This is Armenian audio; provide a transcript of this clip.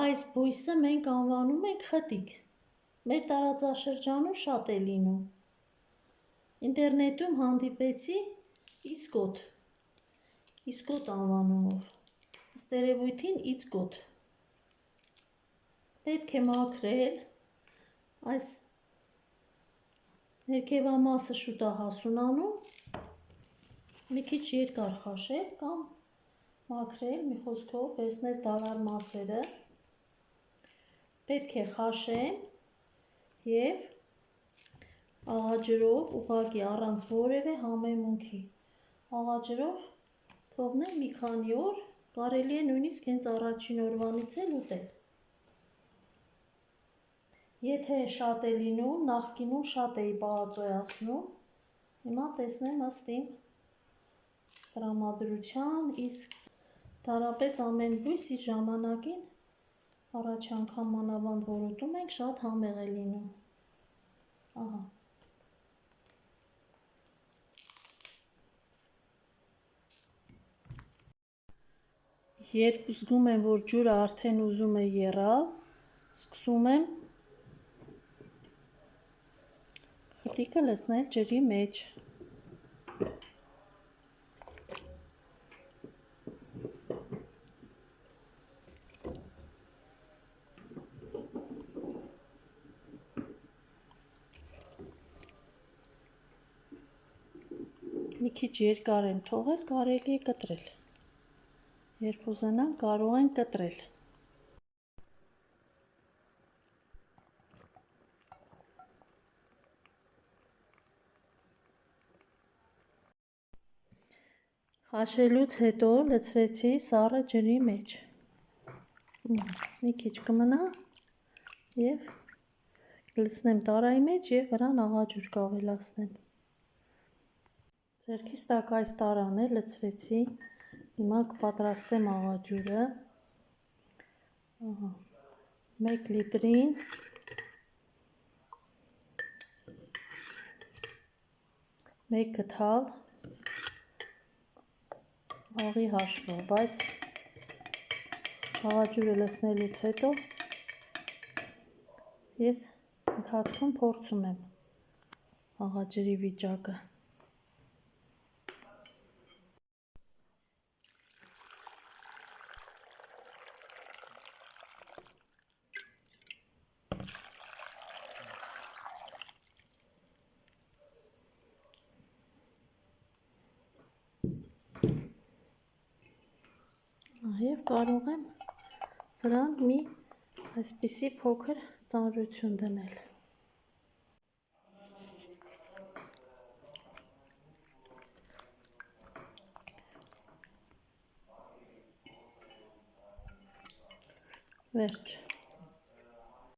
այս բույսը մենք անվանում ենք խտիկ։ Մեր տարածաշրջանում շատ է լինում։ Ինտերնետում հանդիպեցի իսկոտ անվանումով, ըստ երևույթին իծկոտ։ Պետք է մաքրել, այս ներքևամասը շուտ է հասունանում, մի քիչ երկար խաշել կամ մաքրել, մի խոսքով վերցնել դարար մասերը, պետք է խաշեն և աղաջրով, ուղղակի առանց որևէ համեմունքի, աղաջրով թողնել մի քանի օր, կարելի է նույնիսկ հենց առաջին օրվանից էլ ուտել։ Եթե շատ է լինում, նախկինում շատ էի բաղաձոյացնում, հիմա տեսնեմ ըստ իմ տրամադրության, իսկ դարապես ամեն բույս իր ժամանակին, առաջ անգամ մանավանդ որ ուտում ենք, շատ համեղ է լինում։ Ահա։ Երբ զգում եմ, որ ջուրը արդեն ուզում է եռալ, սկսում եմ խտիկը լցնել ջրի մեջ։ Մի քիչ երկար եմ թողել, կարելի է կտրել։ Երբ ուզենան, կարող են կտրել։ Խաշելուց հետո լցրեցի սառը ջրի մեջ։ Մի քիչ կմնա և կլցնեմ տարայի մեջ և վրան աղաջուր կավելացնեմ։ Ձեռքիս տակ այս տարան է, լցրեցի, հիմա կպատրաստեմ աղաջուրը, 1 լիտրին 1 գդալ աղի հաշվով, բայց աղաջուրը լցնելուց հետո ես ընթացքում փորձում եմ աղաջրի վիճակը։ Եվ կարող եմ վրան մի այսպիսի փոքր ծանրություն դնել։ Վերջ։